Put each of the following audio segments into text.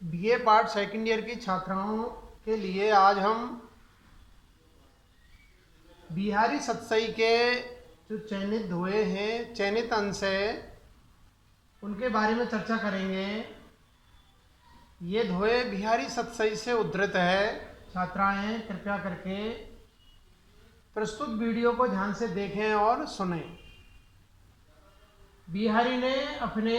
BA part second year की छात्राओं के लिए आज हम बिहारी सतसई के जो चयनित धोए हैं, चयनित अंश है, उनके बारे में चर्चा करेंगे। ये धोए बिहारी सतसई से उद्धृत है। छात्राएं कृपया करके प्रस्तुत वीडियो को ध्यान से देखें और सुनें। बिहारी ने अपने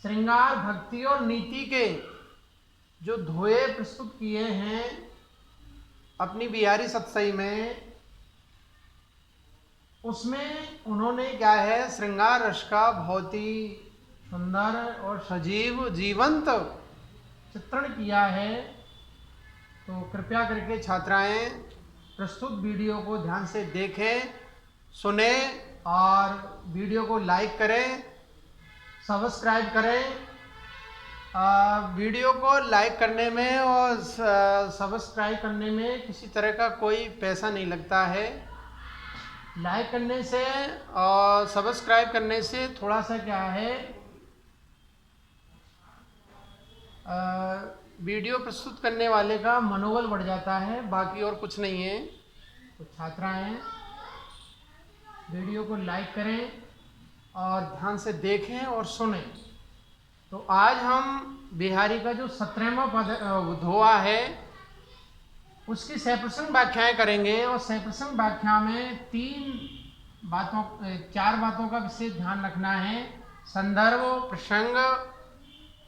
श्रृंगार, भक्ति और नीति के जो धोए प्रस्तुत किए हैं अपनी बिहारी सतसई में, उसमें उन्होंने क्या है, श्रृंगार रस का बहुत ही सुंदर और सजीव जीवंत चित्रण किया है। तो कृपया करके छात्राएं प्रस्तुत वीडियो को ध्यान से देखें, सुने और वीडियो को लाइक करें, सब्सक्राइब करें। वीडियो को लाइक करने में और सब्सक्राइब करने में किसी तरह का कोई पैसा नहीं लगता है। लाइक करने से और सब्सक्राइब करने से थोड़ा सा क्या है, वीडियो प्रस्तुत करने वाले का मनोबल बढ़ जाता है, बाकी और कुछ नहीं है। तो छात्राएं वीडियो को लाइक करें और ध्यान से देखें और सुनें। तो आज हम बिहारी का जो 17वां पद धोआ है उसकी सप्रसंग व्याख्याएं करेंगे। और सप्रसंग व्याख्या में चार बातों का विशेष ध्यान रखना है: संदर्भ, प्रसंग,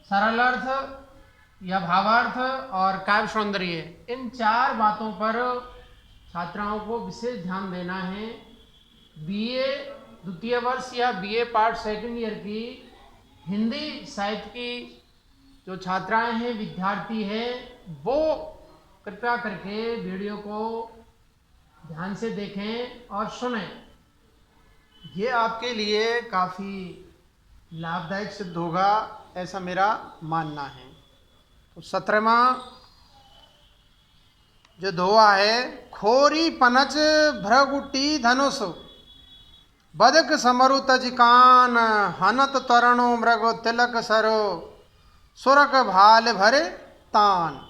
सरल अर्थ या भावार्थ और काव्य सौंदर्य। इन चार बातों पर छात्राओं को विशेष ध्यान देना है। बीए द्वितीय वर्ष या बीए पार्ट सेकंड ईयर की हिंदी साहित्य की जो छात्राएं हैं, विद्यार्थी हैं, वो कृपया करके वीडियो को ध्यान से देखें और सुनें। ये आपके लिए काफ़ी लाभदायक सिद्ध होगा, ऐसा मेरा मानना है। तो 17वां जो धोआ है: खोरी पनच भ्रगुटी धनुष, बदक समरु तजिकान, हनत तरणो मृग तिलक सरो, सुरक भाल भरे तान।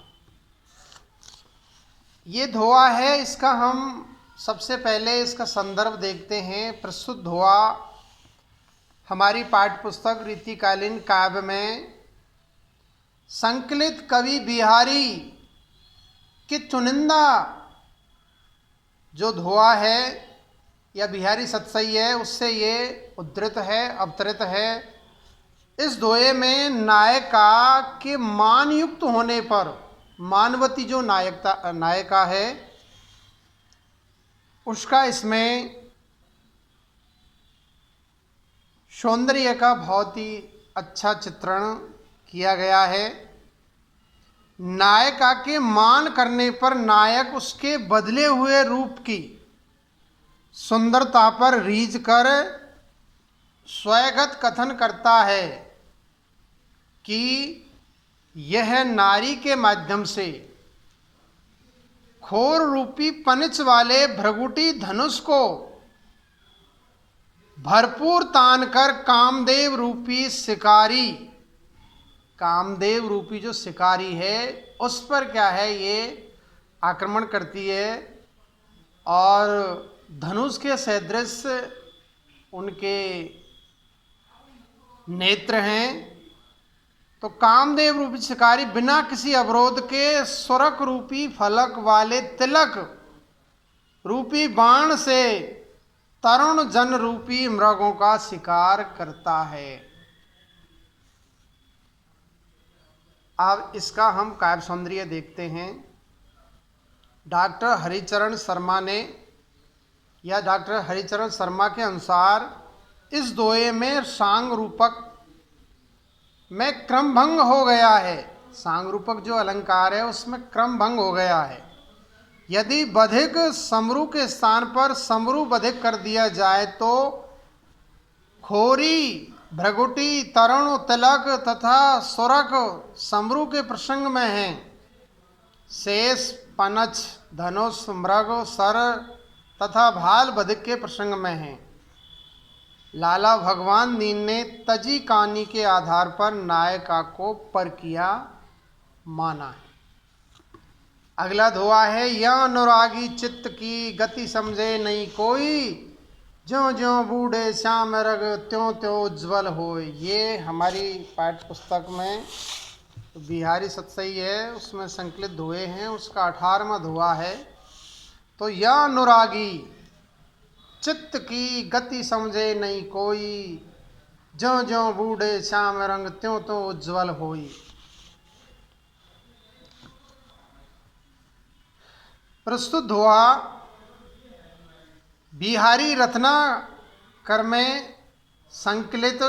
ये धोआ है, इसका हम सबसे पहले इसका संदर्भ देखते हैं। प्रस्तुत धोआ हमारी पाठ्य पुस्तक रीतिकालीन काव्य में संकलित कवि बिहारी की चुनिंदा जो धोआ है या बिहारी सतसई है, उससे ये उद्धृत है, अवतरित है। इस धोए में नायिका के मानयुक्त होने पर, मानवती जो नायिका है, उसका इसमें सौंदर्य का बहुत ही अच्छा चित्रण किया गया है। नायिका के मान करने पर नायक उसके बदले हुए रूप की सुंदरता पर रीझ कर स्वयगत कथन करता है कि यह नारी के माध्यम से खोर रूपी पनिच वाले भ्रगुटी धनुष को भरपूर तान कर कामदेव रूपी शिकारी, कामदेव रूपी जो शिकारी है उस पर क्या है, ये आक्रमण करती है। और धनुष के सदृश उनके नेत्र हैं। तो कामदेव रूपी शिकारी बिना किसी अवरोध के सुरक रूपी फलक वाले तिलक रूपी बाण से तरुण जन रूपी मृगों का शिकार करता है। अब इसका हम काव्य सौंदर्य देखते हैं। डॉक्टर हरिचरण शर्मा ने या डॉक्टर हरिचरण शर्मा के अनुसार इस दोहे में सांग रूपक में क्रम भंग हो गया है। सांग रूपक जो अलंकार है उसमें क्रम भंग हो गया है। यदि बधिक समरू के स्थान पर समरू बधिक कर दिया जाए तो खोरी, भ्रगुटी, तरुण, तिलक तथा सुरक समरू के प्रसंग में हैं। शेष, पनच, धनुष, मृग, सर तथा भाल बधिक के प्रसंग में हैं। लाला भगवान दीन ने तजी कहानी के आधार पर नायिका को परकिया माना है। अगला धोआ है, यह अनुरागी चित्त की गति समझे नहीं कोई, ज्यों ज्यों बूढ़े श्याम रग त्यों त्यों उज्ज्वल हो। ये हमारी पाठ्य पुस्तक में बिहारी सतसई है, उसमें संकलित धोए हैं, उसका 18वां धोआ है। तो यह अनुरागी चित्त की गति समझे नहीं कोई, ज्यों ज्यों बूढ़े श्याम रंग त्यों त्यों उज्ज्वल होई। प्रस्तुत धोआ बिहारी रत्नाकर में संकलित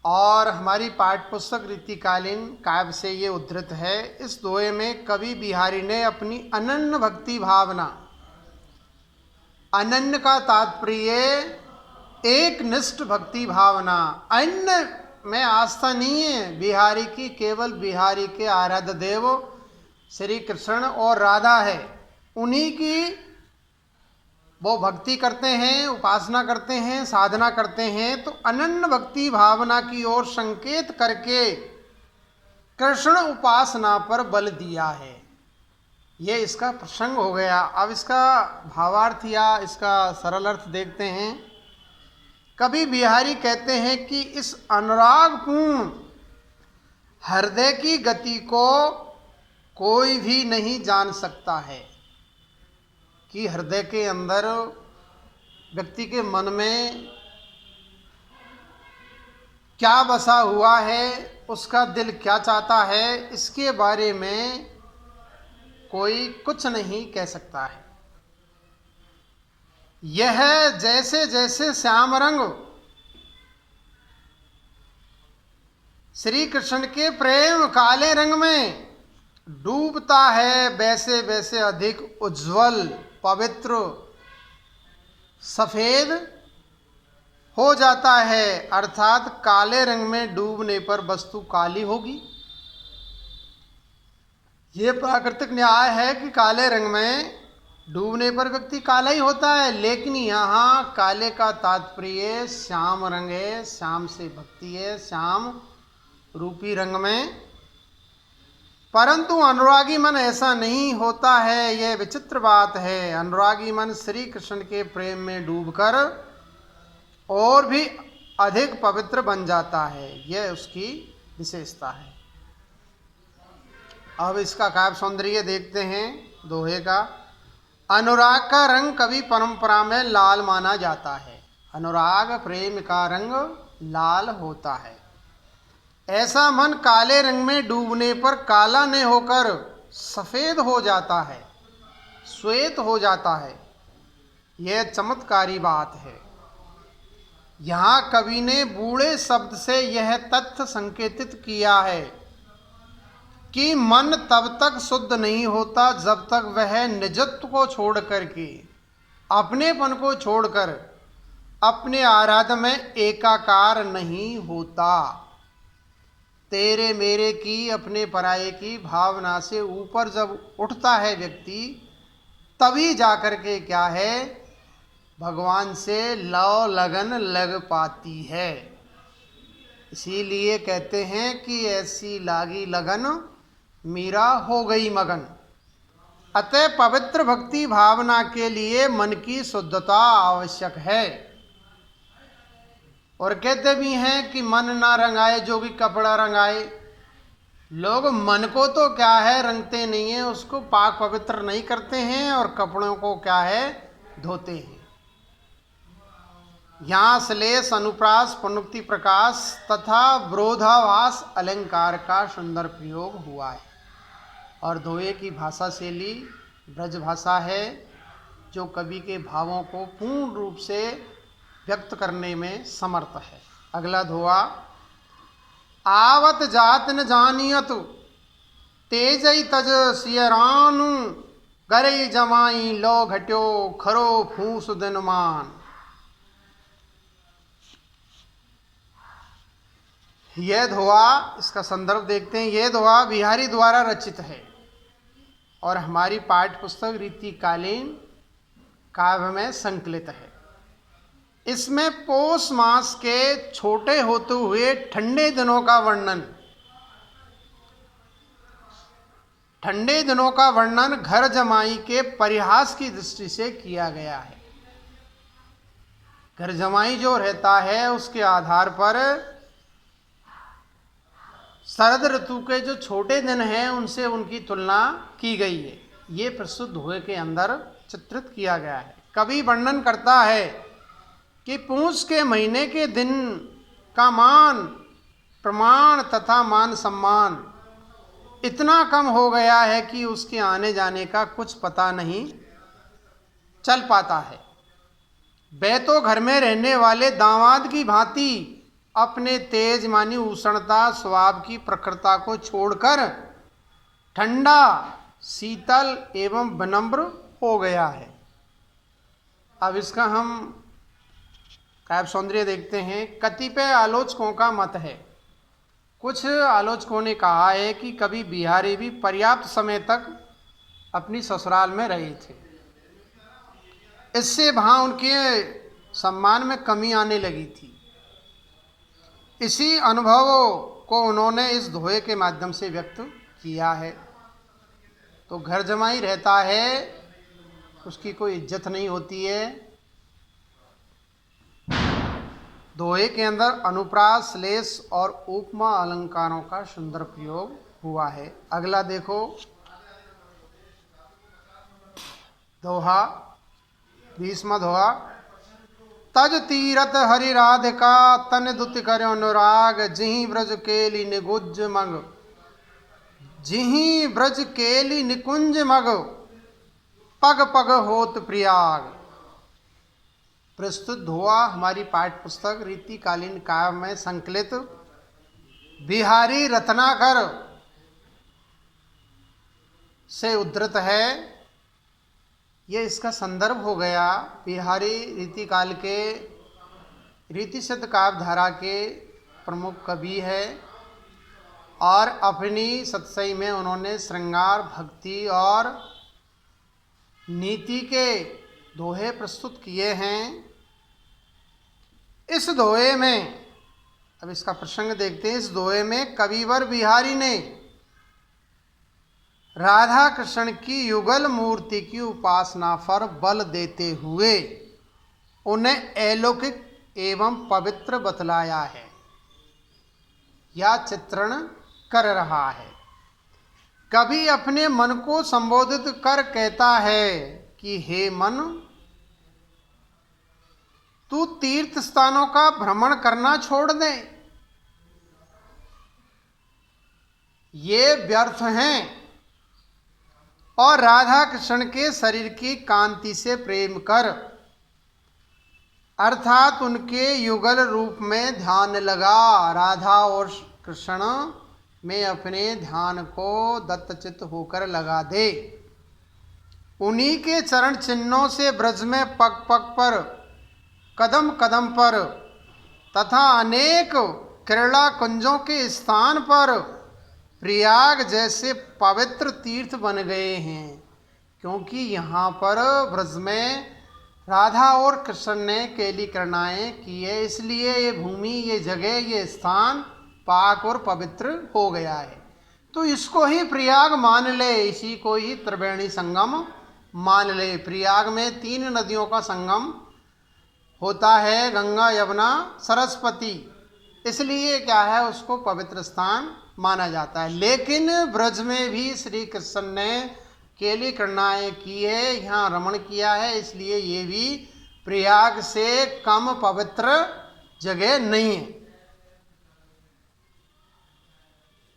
और हमारी पाठ्यपुस्तक रीतिकालीन काव्य से ये उद्धृत है। इस दोहे में कवि बिहारी ने अपनी अनन्य भक्ति भावना, अनन्य का तात्पर्य एक निष्ठ भक्ति भावना, अन्य में आस्था नहीं है बिहारी की, केवल बिहारी के आराध्य देव श्री कृष्ण और राधा है, उन्हीं की वो भक्ति करते हैं, उपासना करते हैं, साधना करते हैं। तो अनन्य भक्ति भावना की ओर संकेत करके कृष्ण उपासना पर बल दिया है। ये इसका प्रसंग हो गया। अब इसका भावार्थ या इसका सरल अर्थ देखते हैं। कवि बिहारी कहते हैं कि इस अनुरागपूर्ण हृदय की गति को कोई भी नहीं जान सकता है कि हृदय के अंदर व्यक्ति के मन में क्या बसा हुआ है, उसका दिल क्या चाहता है, इसके बारे में कोई कुछ नहीं कह सकता है। यह जैसे जैसे श्याम रंग श्री कृष्ण के प्रेम काले रंग में डूबता है, वैसे वैसे अधिक उज्ज्वल, पवित्र, सफेद हो जाता है। अर्थात काले रंग में डूबने पर वस्तु काली होगी। ये प्राकृतिक न्याय है कि काले रंग में डूबने पर व्यक्ति काला ही होता है, लेकिन यहाँ काले का तात्पर्य श्याम रंग है, श्याम से भक्ति है, श्याम रूपी रंग में। परंतु अनुरागी मन ऐसा नहीं होता है, यह विचित्र बात है। अनुरागी मन श्री कृष्ण के प्रेम में डूबकर और भी अधिक पवित्र बन जाता है, यह उसकी विशेषता है। अब इसका काव्य सौंदर्य देखते हैं दोहे का। अनुराग का रंग कवि परंपरा में लाल माना जाता है। अनुराग प्रेम का रंग लाल होता है। ऐसा मन काले रंग में डूबने पर काला नहीं होकर सफेद हो जाता है, श्वेत हो जाता है। यह चमत्कारी बात है। यहाँ कवि ने बूढ़े शब्द से यह तथ्य संकेतित किया है कि मन तब तक शुद्ध नहीं होता जब तक वह निजत्व को छोड़ करके, अपनेपन को छोड़कर अपने आराध्य में एकाकार नहीं होता। तेरे मेरे की, अपने पराये की भावना से ऊपर जब उठता है व्यक्ति, तभी जाकर के क्या है, भगवान से लव लगन लग पाती है। इसीलिए कहते हैं कि ऐसी लागी लगन मीरा हो गई मगन। अतः पवित्र भक्ति भावना के लिए मन की शुद्धता आवश्यक है। और कहते भी हैं कि मन ना रंगाए जोगी कपड़ा रंगाए। लोग मन को तो क्या है रंगते नहीं है, उसको पाक पवित्र नहीं करते हैं और कपड़ों को क्या है धोते हैं। यहाँ श्लेष, अनुप्रास, पुनरुक्ति प्रकाश तथा विरोधाभास अलंकार का सुंदर प्रयोग हुआ है। और दोहे की भाषा शैली ब्रज भाषा है, जो कवि के भावों को पूर्ण रूप से व्यक्त करने में समर्थ है। अगला धोआ, आवत जात न जानियत तेजई तज सियरानु, गरई जमाई लो घट्यो खरो फूस दिनमान। यह धोआ, इसका संदर्भ देखते हैं। यह धोआ बिहारी द्वारा रचित है और हमारी पाठ्य पुस्तक रीतिकालीन काव्य में संकलित है। इसमें पौष मास के छोटे होते हुए ठंडे दिनों का वर्णन, ठंडे दिनों का वर्णन घर जमाई के परिहास की दृष्टि से किया गया है। घर जमाई जो रहता है उसके आधार पर शरद ऋतु के जो छोटे दिन हैं उनसे उनकी तुलना की गई है। ये प्रस्तुत दोहे के अंदर चित्रित किया गया है। कवि वर्णन करता है कि पूष के महीने के दिन का मान प्रमाण तथा मान सम्मान इतना कम हो गया है कि उसके आने जाने का कुछ पता नहीं चल पाता है। वे तो घर में रहने वाले दामाद की भांति अपने तेज मानी उष्णता स्वभाव की प्रखरता को छोड़कर ठंडा शीतल एवं विनम्र हो गया है। अब इसका हम काव्य सौंदर्य देखते हैं। कतिपय आलोचकों का मत है, कुछ आलोचकों ने कहा है कि कवि बिहारी भी पर्याप्त समय तक अपनी ससुराल में रहे थे, इससे वहाँ उनके सम्मान में कमी आने लगी थी। इसी अनुभव को उन्होंने इस दोहे के माध्यम से व्यक्त किया है। तो घर जमाई रहता है, उसकी कोई इज्जत नहीं होती है। दोहे के अंदर अनुप्रास, श्लेष और उपमा अलंकारों का सुंदर प्रयोग हुआ है। अगला देखो, दोहा 20वां दोहा। तज तीरथ हरि राधिका तन दुत करो अनुराग जिहि ब्रज केली निकुंज मग, जिहि ब्रज केली निकुंज मग पग पग होत प्रियाग। प्रस्तुत दोहा हमारी पाठ्य पुस्तक रीतिकालीन काव्य में संकलित बिहारी रत्नाकर से उद्धृत है। ये इसका संदर्भ हो गया। बिहारी रीतिकाल के रीति सिद्ध काव्य धारा के प्रमुख कवि है और अपनी सतसई में उन्होंने श्रृंगार, भक्ति और नीति के दोहे प्रस्तुत किए हैं। इस दोहे में, अब इसका प्रसंग देखते हैं। इस दोहे में कविवर बिहारी ने राधा कृष्ण की युगल मूर्ति की उपासना पर बल देते हुए उन्हें अलौकिक एवं पवित्र बतलाया है या चित्रण कर रहा है। कवि अपने मन को संबोधित कर कहता है कि हे मन, तू तीर्थ स्थानों का भ्रमण करना छोड़ दे, ये व्यर्थ हैं, और राधा कृष्ण के शरीर की कांति से प्रेम कर, अर्थात उनके युगल रूप में ध्यान लगा। राधा और कृष्ण में अपने ध्यान को दत्तचित्त होकर लगा दे। उन्हीं के चरण चिन्हों से ब्रज में पग पग पर, कदम कदम पर तथा अनेक क्रीड़ा कुंजों के स्थान पर प्रयाग जैसे पवित्र तीर्थ बन गए हैं। क्योंकि यहाँ पर ब्रज में राधा और कृष्ण ने केली करनाएं की है, इसलिए ये भूमि, ये जगह, ये स्थान पाक और पवित्र हो गया है। तो इसको ही प्रयाग मान ले, इसी को ही त्रिवेणी संगम मान ले। प्रयाग में 3 नदियों का संगम होता है, गंगा, यमुना, सरस्वती, इसलिए क्या है, उसको पवित्र स्थान माना जाता है। लेकिन ब्रज में भी श्री कृष्ण ने केली करनाएं की है, यहाँ रमण किया है, इसलिए ये भी प्रयाग से कम पवित्र जगह नहीं है।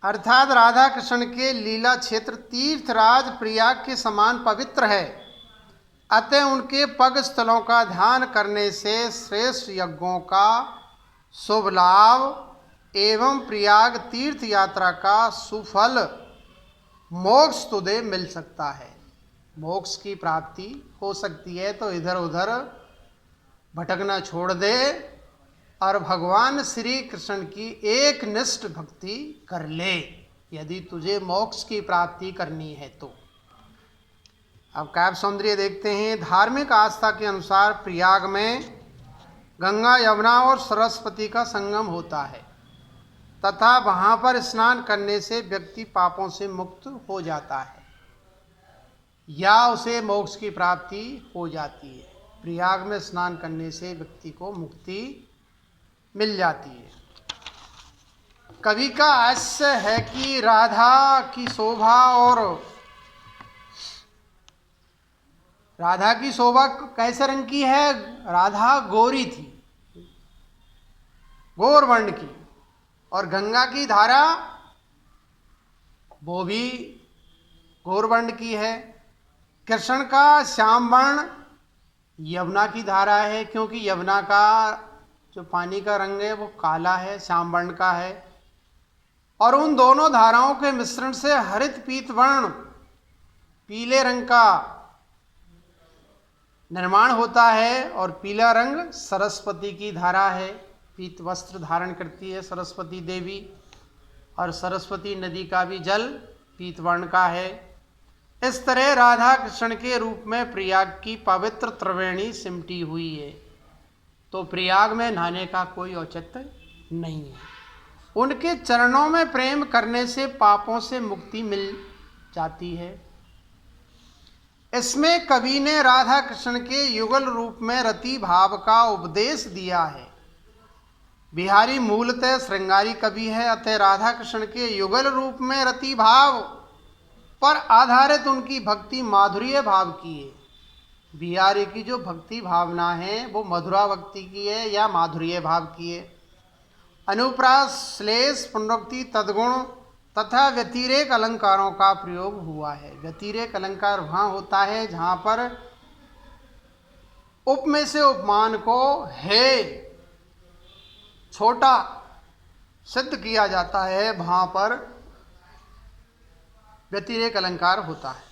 अर्थात राधा कृष्ण के लीला क्षेत्र तीर्थराज प्रयाग के समान पवित्र है। अतः उनके पग स्थलों का ध्यान करने से श्रेष्ठ यज्ञों का शुभ लाभ एवं प्रयाग तीर्थ यात्रा का सुफल मोक्ष तुझे मिल सकता है। मोक्ष की प्राप्ति हो सकती है। तो इधर उधर भटकना छोड़ दे और भगवान श्री कृष्ण की एक निष्ठ भक्ति कर ले, यदि तुझे मोक्ष की प्राप्ति करनी है तो। अब काव्य सौंदर्य देखते हैं। धार्मिक आस्था के अनुसार प्रयाग में गंगा, यमुना और सरस्वती का संगम होता है तथा वहाँ पर स्नान करने से व्यक्ति पापों से मुक्त हो जाता है या उसे मोक्ष की प्राप्ति हो जाती है। प्रयाग में स्नान करने से व्यक्ति को मुक्ति मिल जाती है। कवि का आशय है कि राधा की शोभा कैसे रंग की है? राधा गोरी थी, गोर वर्ण की, और गंगा की धारा वो भी गोर वर्ण की है। कृष्ण का श्याम वर्ण यमुना की धारा है, क्योंकि यमुना का जो पानी का रंग है वो काला है, श्याम वर्ण का है। और उन दोनों धाराओं के मिश्रण से हरित पीत वर्ण पीले रंग का निर्माण होता है, और पीला रंग सरस्वती की धारा है। पीत वस्त्र धारण करती है सरस्वती देवी, और सरस्वती नदी का भी जल पीत वर्ण का है। इस तरह राधा कृष्ण के रूप में प्रयाग की पवित्र त्रिवेणी सिमटी हुई है, तो प्रयाग में नहाने का कोई औचित्य नहीं है। उनके चरणों में प्रेम करने से पापों से मुक्ति मिल जाती है। इसमें कवि ने राधा कृष्ण के युगल रूप में रति भाव का उपदेश दिया है। बिहारी मूलतः श्रृंगारी कवि है, अतः राधा कृष्ण के युगल रूप में रति भाव पर आधारित उनकी भक्ति माधुर्य भाव की है। बिहारी की जो भक्ति भावना है वो मधुरा भक्ति की है या माधुर्य भाव की है। अनुप्रास, श्लेष, पुनरुक्ति, तद्गुण तथा व्यतिरेक अलंकारों का प्रयोग हुआ है। व्यतिरेक अलंकार वहाँ होता है जहाँ पर उप में से उपमान को है छोटा सिद्ध किया जाता है, वहाँ पर व्यतिरेक अलंकार होता है।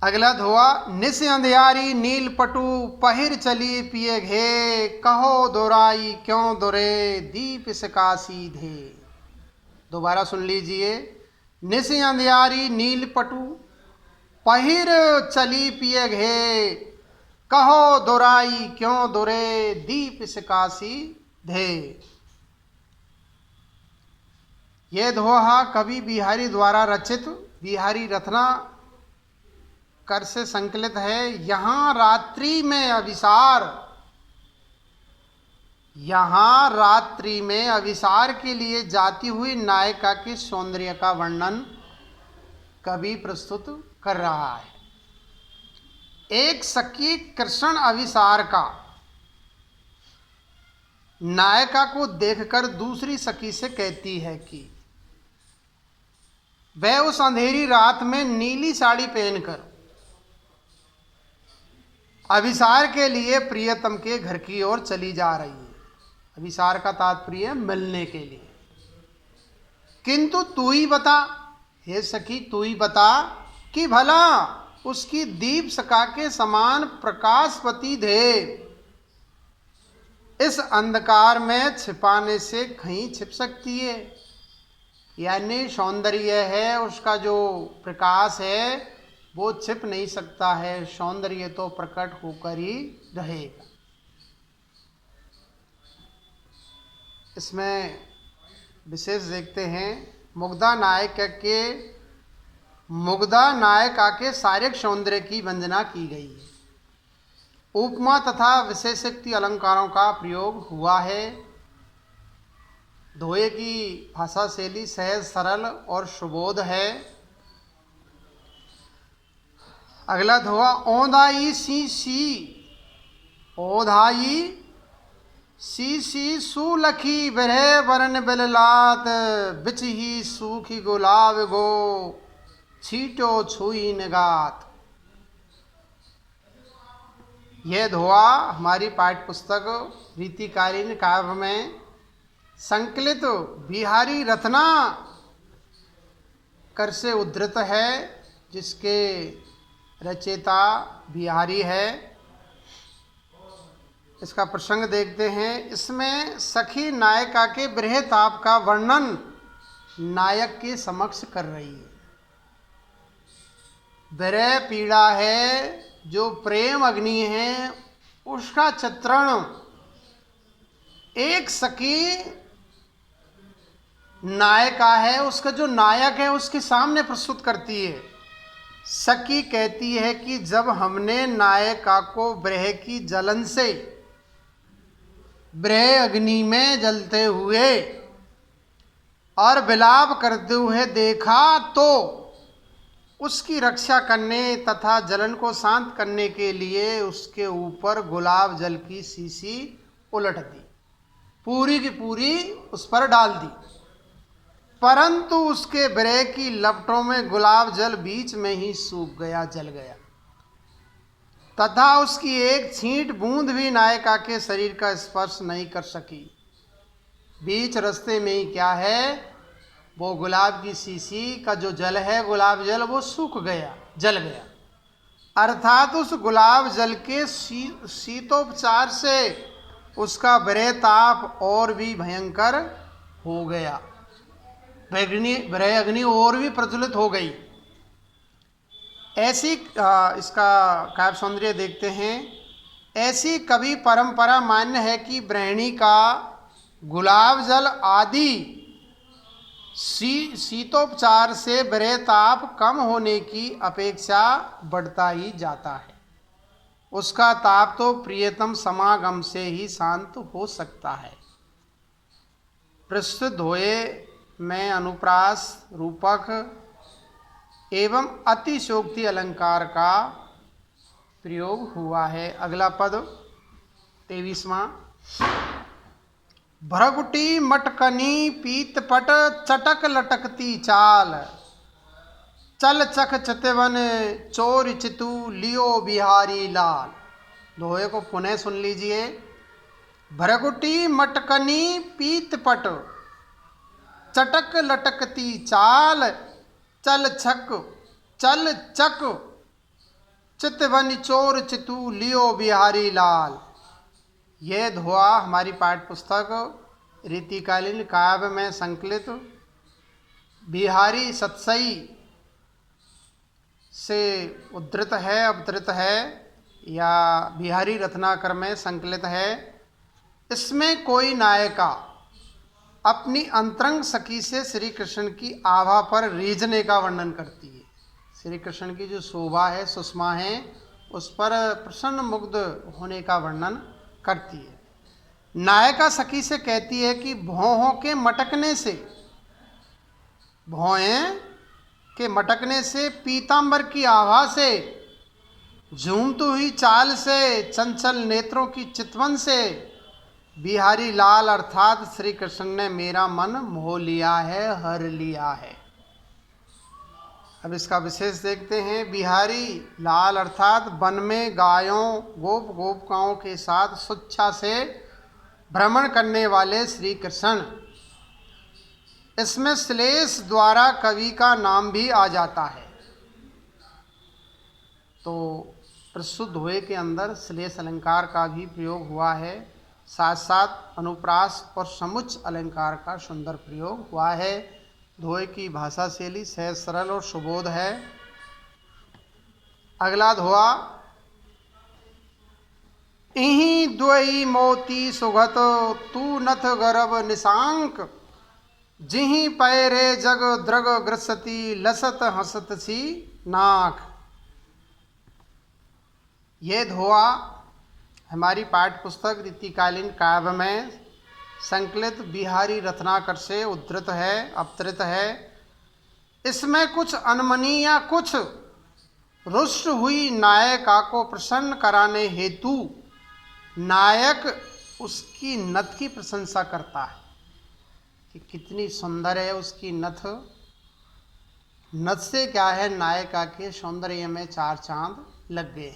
अगला धोआ, निस अंधियारी नील पटु पहिर चली पिए घे, कहो दोराई क्यों दोरे दीप सकासी धे। दोबारा सुन लीजिए। निस अंधियारी नील पटु पहिर चली पिए घे, कहो दोराई क्यों दोरे दीप सकासी धे। यह दोहा कवि बिहारी द्वारा रचित बिहारी रत्ना कर से संकलित है। यहाँ रात्रि में अविसार के लिए जाती हुई नायिका के सौंदर्य का वर्णन कवि प्रस्तुत कर रहा है। एक सखी कृष्ण अविसार का नायिका को देखकर दूसरी सखी से कहती है कि वह उस अंधेरी रात में नीली साड़ी पहनकर अविसार के लिए प्रियतम के घर की ओर चली जा रही है। अविसार का तात्पर्य मिलने के लिए। किंतु तू ही बता, हे सखी तू ही बता कि भला उसकी दीप सका के समान प्रकाशवती धे इस अंधकार में छिपाने से कहीं छिप सकती है। यानी सौंदर्य है, उसका जो प्रकाश है वो छिप नहीं सकता है, सौंदर्य तो प्रकट होकर ही रहेगा। इसमें विशेष देखते हैं, मुग्धा नायिका के शारीरिक सौंदर्य की वंदना की गई है। उपमा तथा विशेषोक्ति अलंकारों का प्रयोग हुआ है। दोहे की भाषा शैली सहज, सरल और सुबोध है। अगला धोआ, ओंधाई सी सुलखी बिरह बरन बिललात, बिच ही सूखी गुलाब गो छीटो छुई निगात। यह धोआ हमारी पाठ्य पुस्तक रीतिकालीन काव्य में संकलित बिहारी रत्ना कर से उद्धृत है, जिसके रचयिता बिहारी है। इसका प्रसंग देखते हैं। इसमें सखी नायिका के विरह ताप का वर्णन नायक के समक्ष कर रही है। विरह पीड़ा है, जो प्रेम अग्नि है, उसका चित्रण एक सखी नायिका है, उसका जो नायक है उसके सामने प्रस्तुत करती है। सखी कहती है कि जब हमने नायिका को विरह की जलन से विरह अग्नि में जलते हुए और विलाप करते हुए देखा तो उसकी रक्षा करने तथा जलन को शांत करने के लिए उसके ऊपर गुलाब जल की शीशी उलट दी, पूरी की पूरी उस पर डाल दी, परंतु उसके विरह की लपटों में गुलाब जल बीच में ही सूख गया, जल गया, तथा उसकी एक छींट बूंद भी नायिका के शरीर का स्पर्श नहीं कर सकी। बीच रास्ते में ही क्या है, वो गुलाब की शीशी का जो जल है, गुलाब जल, वो सूख गया, जल गया। अर्थात उस गुलाब जल के शीतोपचार से उसका विरह ताप और भी भयंकर हो गया, विरह अग्नि और भी प्रज्वलित हो गई। ऐसी इसका काव्य सौंदर्य देखते हैं। ऐसी कवि परंपरा मान्य है कि ब्रह्मणी का गुलाब जल आदि शीतोपचार से विरह ताप कम होने की अपेक्षा बढ़ता ही जाता है। उसका ताप तो प्रियतम समागम से ही शांत हो सकता है। प्रस्तुत होए में अनुप्रास, रूपक एवं अतिशोक्ति अलंकार का प्रयोग हुआ है। अगला पद 23वां। भ्रगुटी मटकनी पीतपट चटक लटकती चाल, चल चख चितवन चोर चितु लियो बिहारी लाल। दोहे को पुनः सुन लीजिए। भ्रगुटी मटकनी पीतपट चटक लटकती चाल, चल चक चितवन चोर चितु लियो बिहारी लाल। यह दोहा हमारी पाठ्य पुस्तक रीतिकालीन काव्य में संकलित बिहारी सतसई से उद्धृत है, अवतरित है, या बिहारी रत्नाकर में संकलित है। इसमें कोई नायिका अपनी अंतरंग सखी से श्री कृष्ण की आभा पर रीझने का वर्णन करती है। श्री कृष्ण की जो शोभा है, सुषमा है, उस पर प्रसन्न मुग्ध होने का वर्णन करती है। नायिका सखी से कहती है कि भौहों के मटकने से, भौएं के मटकने से, पीतांबर की आभा से, झूमती हुई चाल से, चंचल नेत्रों की चितवन से बिहारी लाल अर्थात श्री कृष्ण ने मेरा मन मोह लिया है, हर लिया है। अब इसका विशेष देखते हैं। बिहारी लाल अर्थात वन में गायों गोप गोपिकाओं के साथ स्वेच्छा से भ्रमण करने वाले श्री कृष्ण। इसमें श्लेष द्वारा कवि का नाम भी आ जाता है। तो प्रस्तुत दोहे के अंदर श्लेष अलंकार का भी प्रयोग हुआ है, साथ साथ अनुप्रास और समुच्च अलंकार का सुंदर प्रयोग हुआ है। दोहे की भाषा शैली सहज सरल और सुबोध है। अगला दोहा। इहि द्वई मोती सुगत तू नथ गर्भ निशांक, जिहि पैरे जग द्रग ग्रसती लसत हसत सी नाक। ये दोहा हमारी पाठ्य पुस्तक रीतिकालीन काव्य में संकलित बिहारी रत्नाकर से उद्धृत है, अवतरित है। इसमें कुछ अनमनी या कुछ रुष्ट हुई नायिका को प्रसन्न कराने हेतु नायक उसकी नथ की प्रशंसा करता है कि कितनी सुंदर है उसकी नथ। नथ से क्या है, नायिका के सौंदर्य में चार चांद लग गए।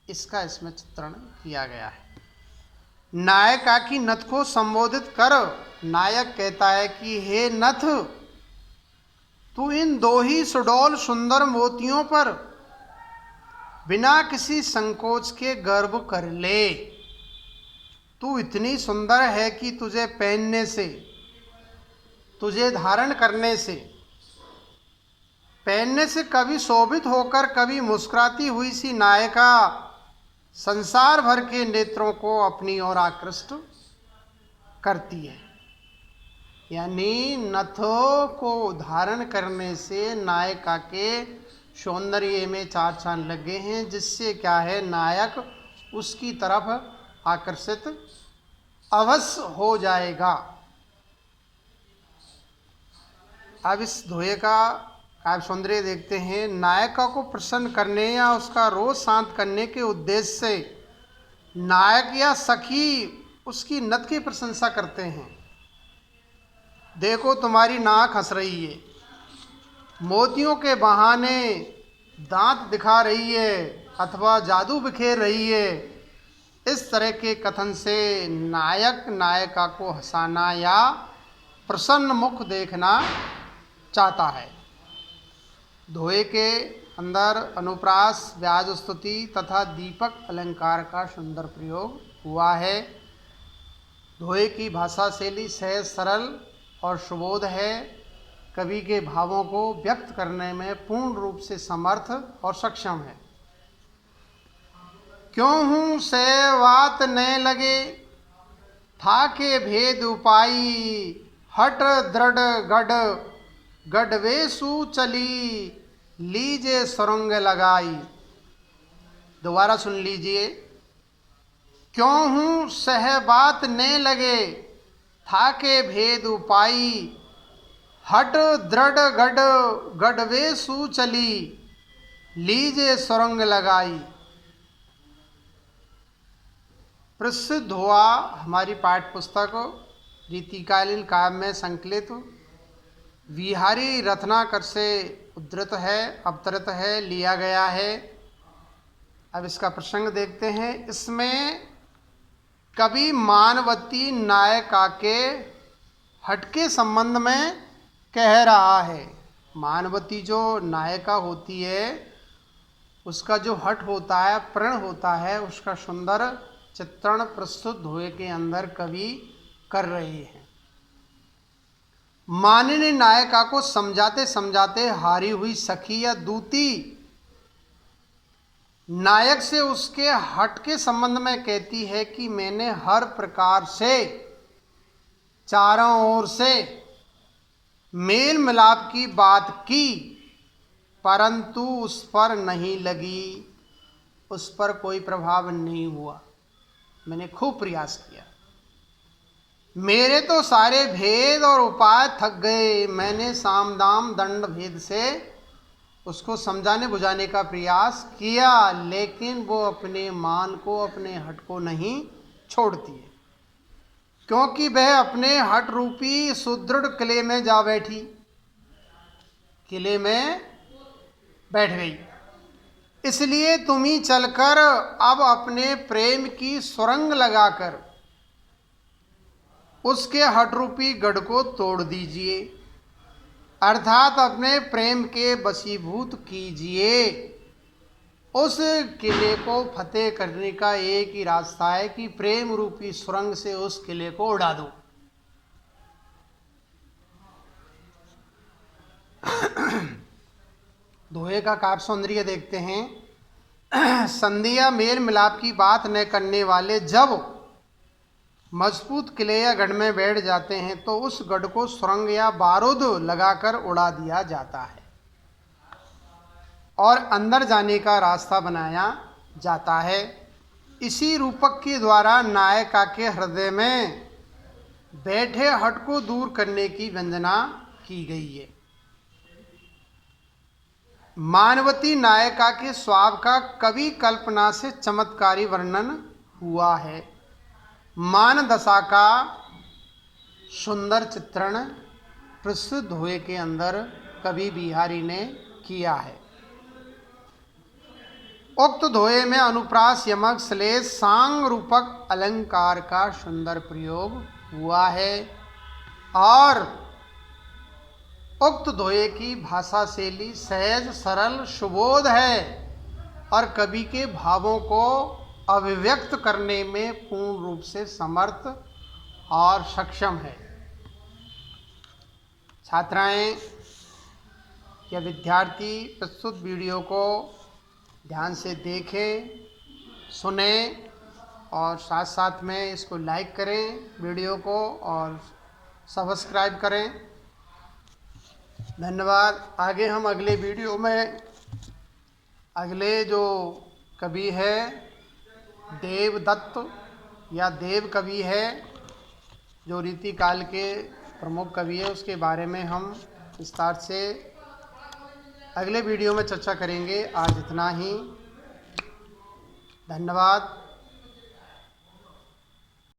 इसका इसमें चित्रण किया गया है। नायिका की नथ को संबोधित कर नायक कहता है कि हे नथ, तू इन दो ही सुडौल सुंदर मोतियों पर बिना किसी संकोच के गर्व कर ले। तू इतनी सुंदर है कि तुझे पहनने से, तुझे धारण करने से पहनने से कभी शोभित होकर कभी मुस्कुराती हुई सी नायिका संसार भर के नेत्रों को अपनी ओर आकृष्ट करती है। यानी नथों को धारण करने से नायिका के सौंदर्य में चार चांद लगे हैं, जिससे क्या है, नायक उसकी तरफ आकर्षित अवश्य हो जाएगा। अब इस धोए का काव्य सौंदर्य देखते हैं। नायिका को प्रसन्न करने या उसका रोष शांत करने के उद्देश्य से नायक या सखी उसकी नथ की प्रशंसा करते हैं। देखो तुम्हारी नाक हंस रही है, मोतियों के बहाने दांत दिखा रही है अथवा जादू बिखेर रही है। इस तरह के कथन से नायक नायिका को हंसाना या प्रसन्न मुख देखना चाहता है। धोए के अंदर अनुप्रास, व्याज स्तुति तथा दीपक अलंकार का सुंदर प्रयोग हुआ है। धोए की भाषा शैली सहज, सरल और सुबोध है। कवि के भावों को व्यक्त करने में पूर्ण रूप से समर्थ और सक्षम है। क्यों हूँ से बात न लगे, था के भेद उपाई, हट दृढ़ गढ़ गढ़वेशु चली, लीजे सुरंग लगाई। दोबारा सुन लीजिए। क्यों हूँ सह बात न लगे, था के भेद उपाई, हट दृढ़ गढ़ गढ़वेशु चली, लीजे सुरंग लगाई। प्रसिद्ध हुआ हमारी पाठ्य पुस्तक रीतिकालीन काव्य में संकलित विहारी रत्नाकर से उद्धृत है, अवतरित है, लिया गया है। अब इसका प्रसंग देखते हैं। इसमें कवि मानवती नायिका के हट के संबंध में कह रहा है। मानवती जो नायिका होती है उसका जो हट होता है, प्रण होता है, उसका सुंदर चित्रण प्रस्तुत धोए के अंदर कवि कर रहे हैं। मानिनी नायिका को समझाते समझाते हारी हुई सखी या दूती नायक से उसके हट के संबंध में कहती है कि मैंने हर प्रकार से चारों ओर से मेल मिलाप की बात की, परंतु उस पर नहीं लगी, उस पर कोई प्रभाव नहीं हुआ। मैंने खूब प्रयास किया, मेरे तो सारे भेद और उपाय थक गए। मैंने साम दाम दंड भेद से उसको समझाने बुझाने का प्रयास किया, लेकिन वो अपने मान को, अपने हट को नहीं छोड़ती है, क्योंकि वह अपने हट रूपी सुदृढ़ किले में जा बैठी, किले में बैठ गई। इसलिए तुम ही चलकर अब अपने प्रेम की सुरंग लगाकर उसके हट रूपी गढ़ को तोड़ दीजिए, अर्थात अपने प्रेम के वशीभूत कीजिए। उस किले को फतेह करने का एक ही रास्ता है कि प्रेम रूपी सुरंग से उस किले को उड़ा दो। धोए का काव्य सौंदर्य देखते हैं। संधिया मेल मिलाप की बात न करने वाले जब मजबूत किले या गढ़ में बैठ जाते हैं तो उस गढ़ को सुरंग या बारूद लगाकर उड़ा दिया जाता है और अंदर जाने का रास्ता बनाया जाता है। इसी रूपक के द्वारा नायिका के हृदय में बैठे हट को दूर करने की वंदना की गई है। मानवती नायिका के स्वभाव का कवि कल्पना से चमत्कारी वर्णन हुआ है। मान दशा का सुंदर चित्रण प्रसिद्ध धोए के अंदर कवि बिहारी ने किया है। उक्त धोए में अनुप्रास, यमक, श्लेष, सांग रूपक अलंकार का सुंदर प्रयोग हुआ है और उक्त धोए की भाषा शैली सहज, सरल, सुबोध है और कवि के भावों को अभिव्यक्त करने में पूर्ण रूप से समर्थ और सक्षम है। छात्राएं, या विद्यार्थी प्रस्तुत वीडियो को ध्यान से देखें, सुने और साथ साथ में इसको लाइक करें वीडियो को और सब्सक्राइब करें। धन्यवाद। आगे हम अगले वीडियो में अगले जो कवि है देवदत्त या देव कवि है, जो रीति काल के प्रमुख कवि है, उसके बारे में हम विस्तार से अगले वीडियो में चर्चा करेंगे। आज इतना ही। धन्यवाद।